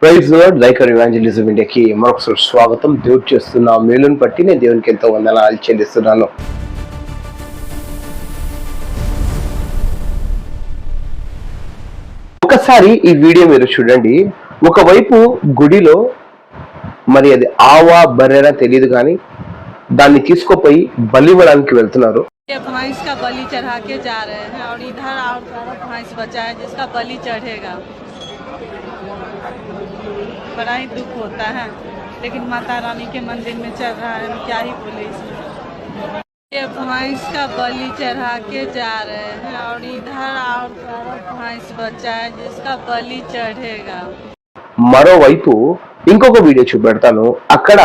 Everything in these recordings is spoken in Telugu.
ప్రైజ్ లార్డ్ లైకర్ ఇవాంజలిజం ఇండియాకి మరొకసారి స్వాగతం. దేవుడు చేస్తున్న మేలును బట్టి నేను దేవునికి ఎంతో వందనాలు చెల్లిస్తున్నాను. ఒకసారి ఈ వీడియో మీరు చూడండి. ఒకవైపు గుడిలో మరి అది ఆవా బర్రెరా తెలియదు కానీ దాన్ని తీసుకుపోయి బలి ఇవ్వడానికి వెళ్తున్నారు. भैंस का बलि चढ़ा के जा रहे हैं और इधर और भैंस बचा है जिसका बलि चढ़ेगा. बड़ा ही दुख होता है, लेकिन माता रानी के मंदिर में चल रहा है, हम क्या ही बोले इसमें. ये भैंस का बलि चढ़ा के जा रहे हैं और इधर और भैंस बचा है जिसका बलि चढ़ेगा. మరోవైపు ఇంకొక వీడియో చూపెడతాను. అక్కడ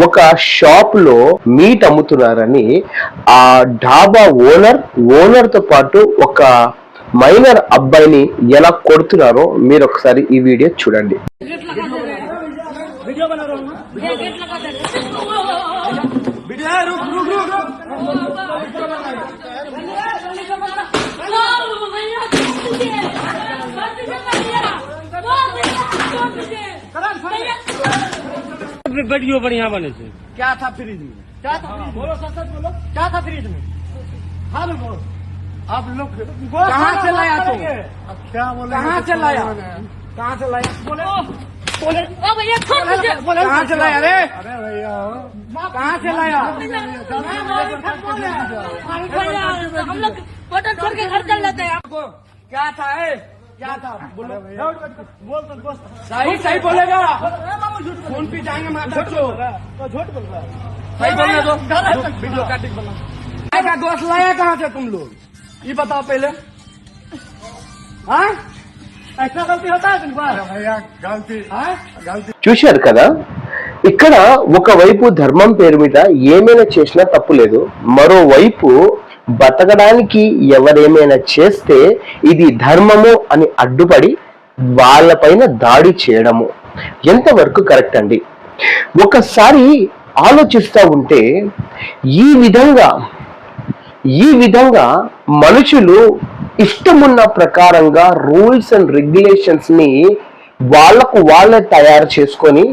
ఒక షాప్ లో మీట్ అమ్ముతున్నారని ఆ ఢాబా ఓనర్ తో పాటు ఒక మైనర్ అబ్బాయిని ఎలా కొడుతున్నారో మీరు ఒకసారి ఈ వీడియో చూడండి. वीडियो बढ़िया बने थे. क्या था फ्रिज में? क्या था? बोलो सच बोलो, क्या था फ्रिज में? हाँ बोलो. आप लोग कहाँ से लाया तुम? क्या बोले? कहाँ से लाया? कहाँ से लाया? बोले बोले भैया कहाँ से लाया? अरे अरे भैया कहाँ से लाया? हम लोग होटल छोड़ के घर चल जाते हैं. आपको क्या था? क्या था? बोलो बोल तो सही सही बोलेगा. फोन पे जाएंगे माता झूठ बोल रहा है. सही बोलना तो वीडियो काटिंग बना. का दोस्त लाया कहाँ से तुम लोग? ये बताओ पहले. हाँ ऐसा गलती होता है तुम पर? भैया गलती गलती. చూశారు కదా, ఇక్కడ ఒకవైపు ధర్మం పేరు మీద ఏమైనా చేసినా తప్పు లేదు. మరోవైపు బతకడానికి ఎవరేమైనా చేస్తే ఇది ధర్మము అని అడ్డుపడి వాళ్ళపైన దాడి చేయడము ఎంతవరకు కరెక్ట్ అండి? ఒకసారి ఆలోచిస్తూ ఉంటే ఈ విధంగా మనుషులు ఇష్టమున్న ప్రకారంగా రూల్స్ అండ్ రెగ్యులేషన్స్ ని వాళ్ళే తయారు చేసుకొని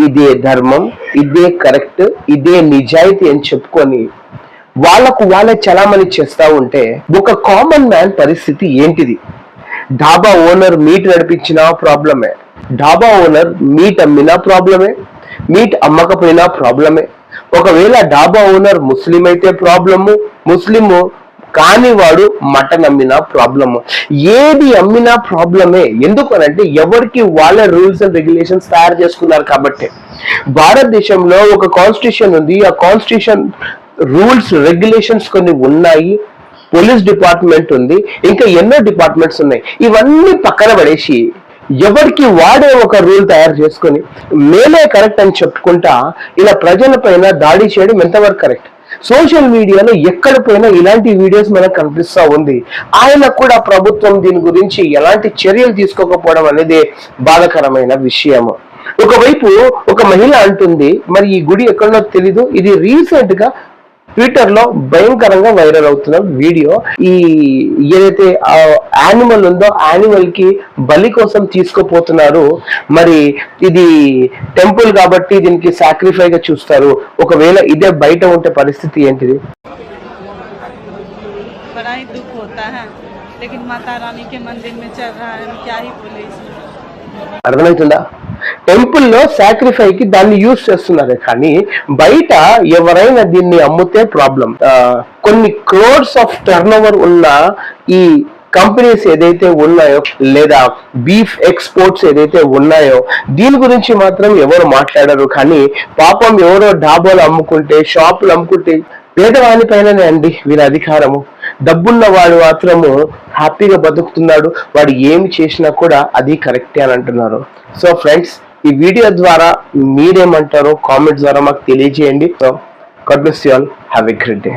ఇదే ధర్మం, ఇదే కరెక్ట్, ఇదే నిజాయితీ అని చెప్పుకొని వాళ్ళే చలామణి చేస్తా ఉంటే ఒక కామన్ మ్యాన్ పరిస్థితి ఏంటిది? ఢాబా ఓనర్ మీట్ నడిపించినా ప్రాబ్లమే, ఢాబా ఓనర్ మీట్ అమ్మినా ప్రాబ్లమే, మీట్ అమ్మకపోయినా ప్రాబ్లమే. ఒకవేళ ఢాబా ఓనర్ ముస్లిం అయితే ప్రాబ్లము, ముస్లిము కాని వాడు మటన్ అమ్మినా ప్రాబ్లము. ఏది అమ్మినా ప్రాబ్లమే. ఎందుకు అనంటే ఎవరికి వాళ్ళ రూల్స్ అండ్ రెగ్యులేషన్స్ తయారు చేసుకున్నారు కాబట్టి. భారతదేశంలో ఒక కాన్స్టిట్యూషన్ ఉంది. ఆ కాన్స్టిట్యూషన్ రూల్స్ రెగ్యులేషన్స్ కొన్ని ఉన్నాయి. పోలీస్ డిపార్ట్మెంట్ ఉంది, ఇంకా ఎన్నో డిపార్ట్మెంట్స్ ఉన్నాయి. ఇవన్నీ పక్కన పడేసి ఎవరికి వాడే ఒక రూల్ తయారు చేసుకొని మేలే కరెక్ట్ అని చెప్పుకుంటా ఇలా ప్రజల పైన దాడి చేయడం ఎంతవరకు కరెక్ట్? సోషల్ మీడియాలో ఎక్కడ పోయినా ఇలాంటి వీడియోస్ మనకు కనిపిస్తా ఉంది. ఆయన కూడా ప్రభుత్వం దీని గురించి ఎలాంటి చర్యలు తీసుకోకపోవడం అనేది బాధాకరమైన విషయము. ఒకవైపు ఒక మహిళ అంటుంది, మరి ఈ గుడి ఎక్కడో తెలీదు, ఇది రీసెంట్ గా ట్విట్టర్ లో భయంకరంగా వైరల్ అవుతున్న వీడియో. ఈ ఏదైతే యానిమల్ ఉందో యానిమల్ కి బలి కోసం తీసుకుపోతున్నారు. మరి ఇది టెంపుల్ కాబట్టి దీనికి సాక్రిఫై గా చూస్తారు. ఒకవేళ ఇదే బయట ఉంటే పరిస్థితి ఏంటిది? बड़ा ही दुख होता है, लेकिन माता रानी के मंदिर में चल रहा है, हम क्या ही बोले इसमें. అర్థమవుతుందా? టెంపుల్లో సాక్రిఫై కి దాన్ని యూజ్ చేస్తున్నారు, కానీ బయట ఎవరైనా దీన్ని అమ్మితే ప్రాబ్లం. కొన్ని క్రోర్స్ ఆఫ్ టర్న్ ఓవర్ ఉన్న ఈ కంపెనీస్ ఏదైతే ఉన్నాయో లేదా బీఫ్ ఎక్స్పోర్ట్స్ ఏదైతే ఉన్నాయో దీని గురించి మాత్రం ఎవరు మాట్లాడరు. కానీ పాపం ఎవరో డాబాలు అమ్ముకుంటే, షాపులు అమ్ముకుంటే పేదవాని పైననే అండి వీళ్ళ అధికారము. డబ్బున్న వాడు మాత్రము హ్యాపీగా బతుకుతున్నాడు, వాడు ఏమి చేసినా కూడా అది కరెక్టే అని అంటున్నారు. సో ఫ్రెండ్స్, ఈ వీడియో ద్వారా మీరేమంటారో కామెంట్స్ ద్వారా మాకు తెలియజేయండి. So God bless you all, have a great day.